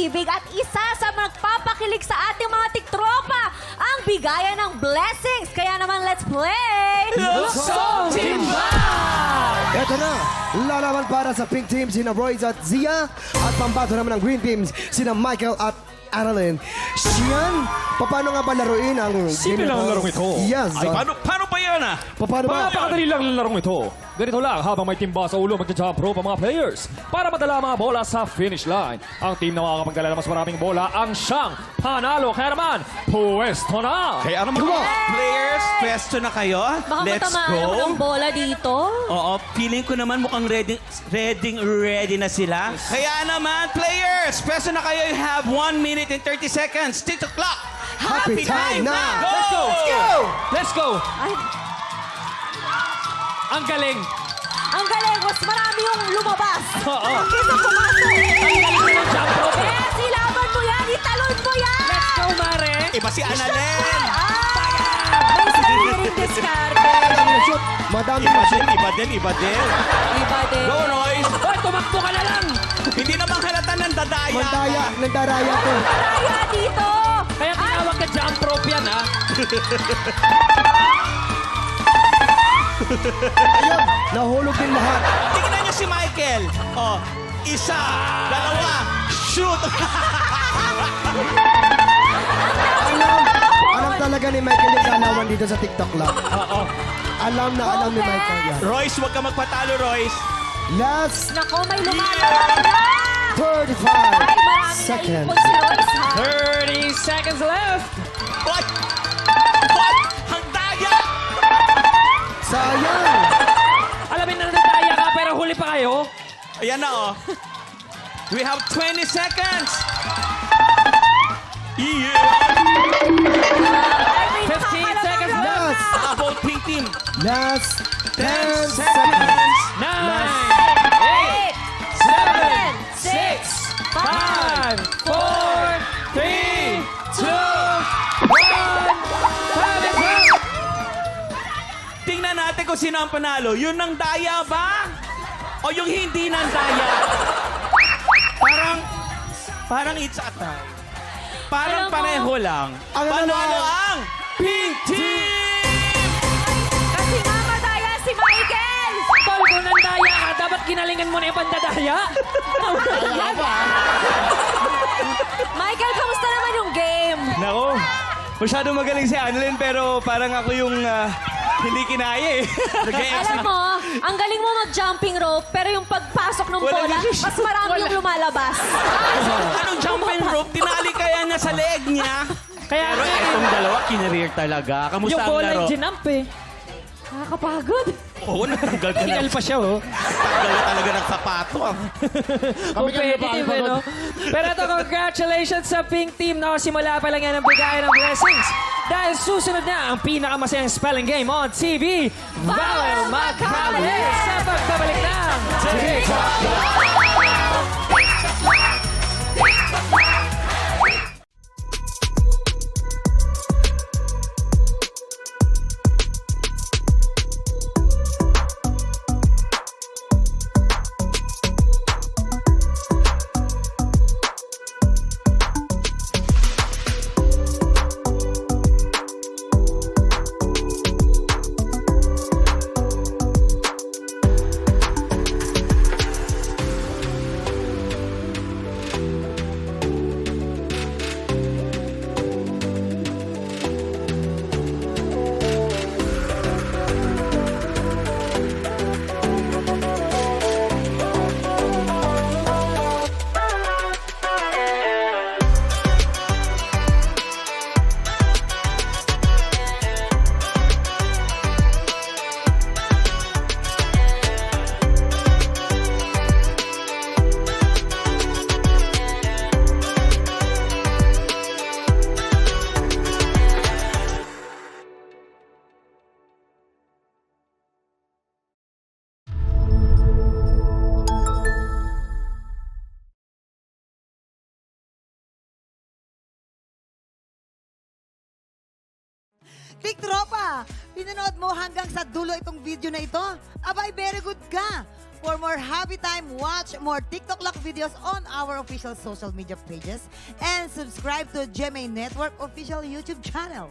pag-ibig at isa sa magpapakilig sa ating mga tiktropa ang bigayan ng blessings. Kaya naman, let's play! Song Timba! Eto na, lalaban para sa pink team sina Royce at Zia at pambato naman ng green teams sina Michael at Annalyn. Siyan, paano nga ba laruin ang Simple lang ang larong ito. Yes. Ay, paano pa yan ah? paano ba? Napakadali lang ang larong ito. Ganito lang habang may timba sa ulo magja-jump rope ang mga players para madala ang mga bola sa finish line. Ang team na makakapagdala ng mas maraming bola ang siyang panalo. Kaya naman, puwesto na! Kaya ano mga players, pwesto na kayo? Baka Let's matamaan ako ng go! bola dito. Oo, feeling ko naman mukhang ready na sila. Kaya naman, players, pwesto na kayo. You have 1 minute and 30 seconds. Tick the clock! Happy time na! Let's go! Let's go! Ay, Ang galing! ang galing. Mas marami yung lumabas. Oo. Kesa pumasok. Jump rope! Yes, ilaban mo yan. Italon mo yan. Let's go, Mare! Iba si Annalyn! May sarili ring diskarte. Shoot, madami Iba na din, iba din, iba din. Iba din. Go, Royce! Hoy, tumakbo ka na lang! Hindi naman halata ng dadaya. Mandaya, nagdaraya to. Kaya dito. Kaya tinawag ka jump rope yan, ha? Ayun, nahulog din lahat. Tingnan niyo si Michael. Oh, isa, dalawa, shoot! Alam talaga ni Michael yung galawan dito sa TikTok lang. Oo. Alam na alam ni Michael yan. Royce, huwag ka magpatalo, Royce. Last Nako, may lumalaban na. 35 Ay, marami seconds. na ipon si Royce, ha? 30 seconds left! What? What? Ang daya! Sayang! Alamin na nadaya ka pero huli pa kayo. Ayan na, oh. We have 20 seconds. Yeah! Ay, may 15 nakakalaban seconds na. left. How about pink team? Last 10 10 seconds. seconds. 9, Eight, 7, 6, 5, 4, 3, 2, 1. Time is up! Tingnan natin kung sino ang panalo. Yun ang daya ba? O yung hindi ng daya? Parang it's a tie. Parang Alam mo, pareho lang. ang Panalo nanalo- ang pink team! Kasi nga madaya si Michael. Tol, kung nandaya ka, dapat ginalingan mo na yung pandadaya. Michael, kamusta naman yung game? Nako, masyadong magaling si Annalyn pero parang ako yung hindi kinaya eh. Alam mo, ang galing mo mag-jumping rope, pero yung pagpasok ng Wala bola, yung- mas marami yung lumalabas. Anong jumping rope? Tinali kaya niya sa leg niya. Kaya Pero itong dalawa, kinareer talaga. Kamusta yung ang bola laro? yung ginamp eh. Nakakapagod. Oo, natanggal ka na. Kinal pa siya, oh. Tanggal na talaga ng sapato. Competitive, eh, no? Pero ito, congratulations sa pink team. Nakasimula pa lang yan ang bigayan ng blessings. Dahil susunod na ang pinakamasayang spelling game on TV. Valor Macaulay sa pagbabalik ng TikTok. Big Tropa, pinanood mo hanggang sa dulo itong video na ito? Abay, very good ka. For more happy time, watch more TikTok Lock videos on our official social media pages and subscribe to GMA Network official YouTube channel.